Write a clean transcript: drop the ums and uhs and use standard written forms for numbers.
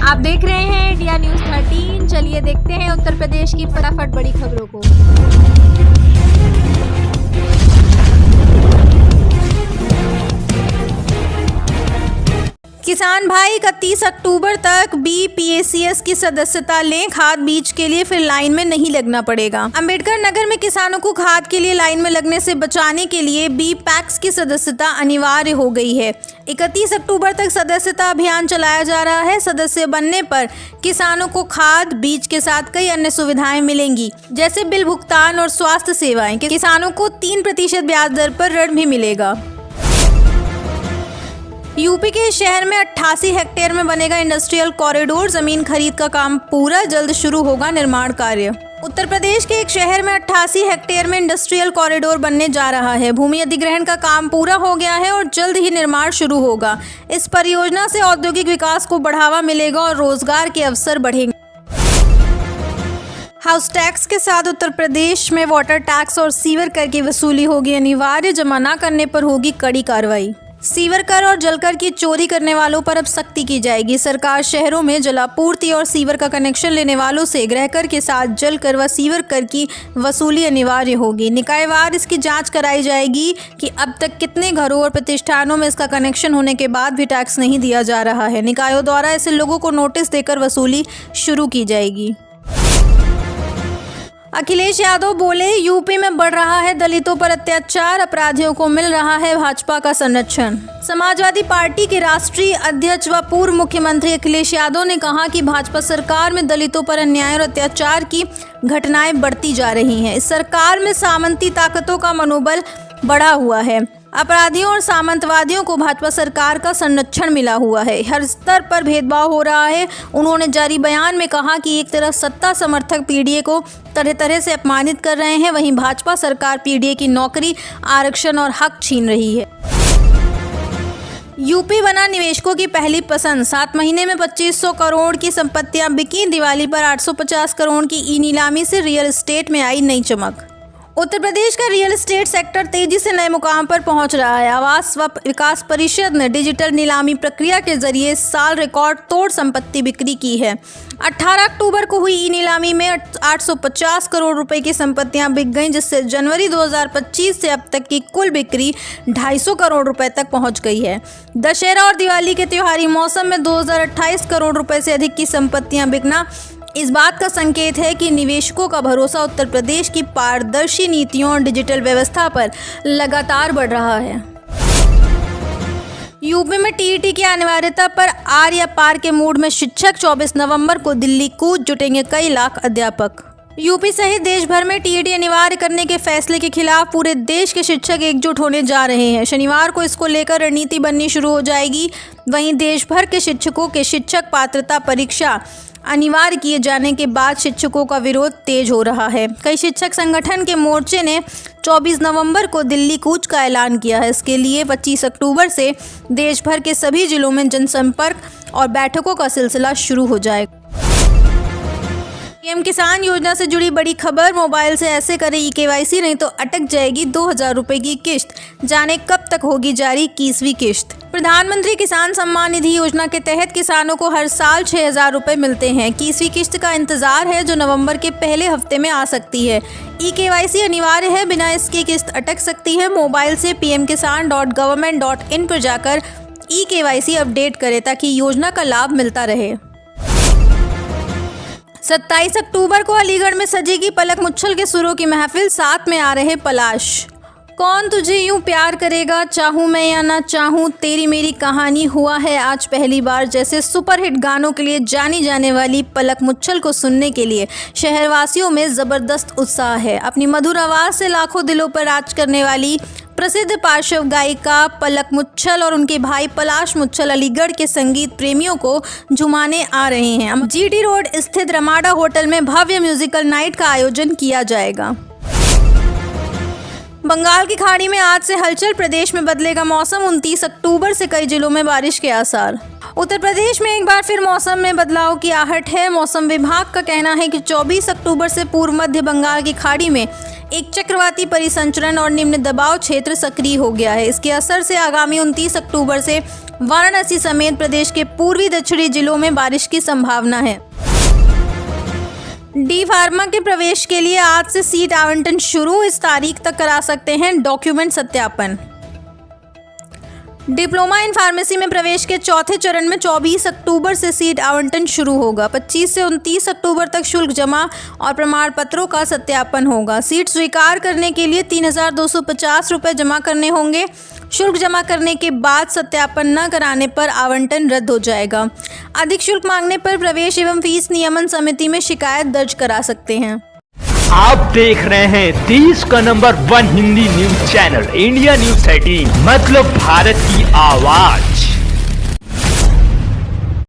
आप देख रहे हैं इंडिया न्यूज़ 13। चलिए देखते हैं उत्तर प्रदेश की फटाफट बड़ी खबरों को। किसान भाई 31 अक्टूबर तक BPACS की सदस्यता लें। खाद बीज के लिए फिर लाइन में नहीं लगना पड़ेगा। अंबेडकर नगर में किसानों को खाद के लिए लाइन में लगने से बचाने के लिए BPACS की सदस्यता अनिवार्य हो गई है। 31 अक्टूबर तक सदस्यता अभियान चलाया जा रहा है। सदस्य बनने पर किसानों को खाद बीज के साथ कई अन्य सुविधाएं मिलेंगी, जैसे बिल भुगतान और स्वास्थ्य सेवाएं। किसानों को 3% ब्याज दर पर ऋण भी मिलेगा। यूपी के शहर में 88 हेक्टेयर में बनेगा इंडस्ट्रियल कॉरिडोर। जमीन खरीद का काम पूरा, जल्द शुरू होगा निर्माण कार्य। उत्तर प्रदेश के एक शहर में 88 हेक्टेयर में इंडस्ट्रियल कॉरिडोर बनने जा रहा है। भूमि अधिग्रहण का काम पूरा हो गया है और जल्द ही निर्माण शुरू होगा। इस परियोजना से औद्योगिक विकास को बढ़ावा मिलेगा और रोजगार के अवसर बढ़ेंगे। हाउस टैक्स के साथ उत्तर प्रदेश में वाटर टैक्स और सीवर कर की वसूली होगी अनिवार्य। जमा न करने पर होगी कड़ी कार्रवाई। सीवर कर और जलकर की चोरी करने वालों पर अब सख्ती की जाएगी। सरकार शहरों में जलापूर्ति और सीवर का कनेक्शन लेने वालों से गृहकर के साथ जलकर व सीवर कर की वसूली अनिवार्य होगी। निकायवार इसकी जांच कराई जाएगी कि अब तक कितने घरों और प्रतिष्ठानों में इसका कनेक्शन होने के बाद भी टैक्स नहीं दिया जा रहा है। निकायों द्वारा ऐसे लोगों को नोटिस देकर वसूली शुरू की जाएगी। अखिलेश यादव बोले, यूपी में बढ़ रहा है दलितों पर अत्याचार, अपराधियों को मिल रहा है भाजपा का संरक्षण। समाजवादी पार्टी के राष्ट्रीय अध्यक्ष व पूर्व मुख्यमंत्री अखिलेश यादव ने कहा कि भाजपा सरकार में दलितों पर अन्याय और अत्याचार की घटनाएं बढ़ती जा रही हैं। इस सरकार में सामंती ताकतों का मनोबल बढ़ा हुआ है। अपराधियों और सामंतवादियों को भाजपा सरकार का संरक्षण मिला हुआ है। हर स्तर पर भेदभाव हो रहा है। उन्होंने जारी बयान में कहा कि एक तरफ सत्ता समर्थक पीडीए को तरह तरह से अपमानित कर रहे हैं, वहीं भाजपा सरकार पीडीए की नौकरी, आरक्षण और हक छीन रही है। यूपी बना निवेशकों की पहली पसंद। 7 महीने में 2500 करोड़ की संपत्तियां बिकी। दिवाली पर 850 करोड़ की ई नीलामी से रियल एस्टेट में आई नई चमक। उत्तर प्रदेश का रियल एस्टेट सेक्टर तेजी से नए मुकाम पर पहुंच रहा है। आवास व विकास परिषद ने डिजिटल नीलामी प्रक्रिया के जरिए इस साल रिकॉर्ड तोड़ संपत्ति बिक्री की है। 18 अक्टूबर को हुई ई नीलामी में 850 करोड़ रुपए की संपत्तियां बिक गईं, जिससे जनवरी 2025 से अब तक की कुल बिक्री 250 करोड़ रुपए तक पहुंच गई है। दशहरा और दिवाली के त्योहारी मौसम में 2028 करोड़ रुपए से अधिक की संपत्तियां बिकना इस बात का संकेत है कि निवेशकों का भरोसा उत्तर प्रदेश की पारदर्शी नीतियों और डिजिटल व्यवस्था पर लगातार बढ़ रहा है। यूपी में टीईटी की अनिवार्यता पर आर या पार के मूड में शिक्षक। 24 नवंबर को दिल्ली कूच जुटेंगे कई लाख अध्यापक। यूपी सहित देश भर में टीईटी अनिवार्य करने के फैसले के खिलाफ पूरे देश के शिक्षक एकजुट होने जा रहे हैं। शनिवार को इसको लेकर रणनीति बननी शुरू हो जाएगी। वहीं देश भर के शिक्षकों के शिक्षक पात्रता परीक्षा अनिवार्य किए जाने के बाद शिक्षकों का विरोध तेज हो रहा है। कई शिक्षक संगठन के मोर्चे ने 24 नवंबर को दिल्ली कूच का ऐलान किया है। इसके लिए 25 अक्टूबर से देश भर के सभी जिलों में जनसंपर्क और बैठकों का सिलसिला शुरू हो जाएगा। पीएम किसान योजना से जुड़ी बड़ी खबर। मोबाइल से ऐसे करें EKYC, नहीं तो अटक जाएगी 2000 रुपए की किश्त। जाने कब तक होगी जारी 21वीं किश्त। प्रधानमंत्री किसान सम्मान निधि योजना के तहत किसानों को हर साल 6000 रुपए मिलते हैं। 21वीं किश्त का इंतजार है, जो नवंबर के पहले हफ्ते में आ सकती है। EKYC अनिवार्य है, बिना इसके किश्त अटक सकती है। मोबाइल से pmkisan.government.in पर जाकर EKYC अपडेट करें ताकि योजना का लाभ मिलता रहे। 27 अक्टूबर को अलीगढ़ में सजेगी पलक मुच्छल के सुरों की महफिल। साथ में आ रहे पलाश। कौन तुझे यूं प्यार करेगा, चाहूं मैं या ना चाहूं, तेरी मेरी कहानी हुआ है आज पहली बार जैसे सुपरहिट गानों के लिए जानी जाने वाली पलक मुच्छल को सुनने के लिए शहरवासियों में ज़बरदस्त उत्साह है। अपनी मधुर आवाज़ से लाखों दिलों पर राज करने वाली प्रसिद्ध पार्श्व गायिका पलक मुच्छल और उनके भाई पलाश मुच्छल अलीगढ़ के संगीत प्रेमियों को झुमाने आ रहे हैं। GT रोड स्थित रमाडा होटल में भव्य म्यूजिकल नाइट का आयोजन किया जाएगा। बंगाल की खाड़ी में आज से हलचल। प्रदेश में बदलेगा मौसम। 29 अक्टूबर से कई जिलों में बारिश के आसार। उत्तर प्रदेश में एक बार फिर मौसम में बदलाव की आहट है। मौसम विभाग का कहना है कि 24 अक्टूबर से पूर्व मध्य बंगाल की खाड़ी में एक चक्रवाती परिसंचरण और निम्न दबाव क्षेत्र सक्रिय हो गया है। इसके असर से आगामी 29 अक्टूबर से वाराणसी समेत प्रदेश के पूर्वी दक्षिणी जिलों में बारिश की संभावना है। डी फार्मा के प्रवेश के लिए आज से सीट आवंटन शुरू, इस तारीख तक करा सकते हैं डॉक्यूमेंट सत्यापन। डिप्लोमा इन फार्मेसी में प्रवेश के चौथे चरण में 24 अक्टूबर से सीट आवंटन शुरू होगा। 25 से 29 अक्टूबर तक शुल्क जमा और प्रमाण पत्रों का सत्यापन होगा। सीट स्वीकार करने के लिए 3,250 रुपये जमा करने होंगे। शुल्क जमा करने के बाद सत्यापन न कराने पर आवंटन रद्द हो जाएगा। अधिक शुल्क मांगने पर प्रवेश एवं फीस नियमन समिति में शिकायत दर्ज करा सकते हैं। आप देख रहे हैं देश का number 1 Hindi news channel India news 13, मतलब भारत की आवाज।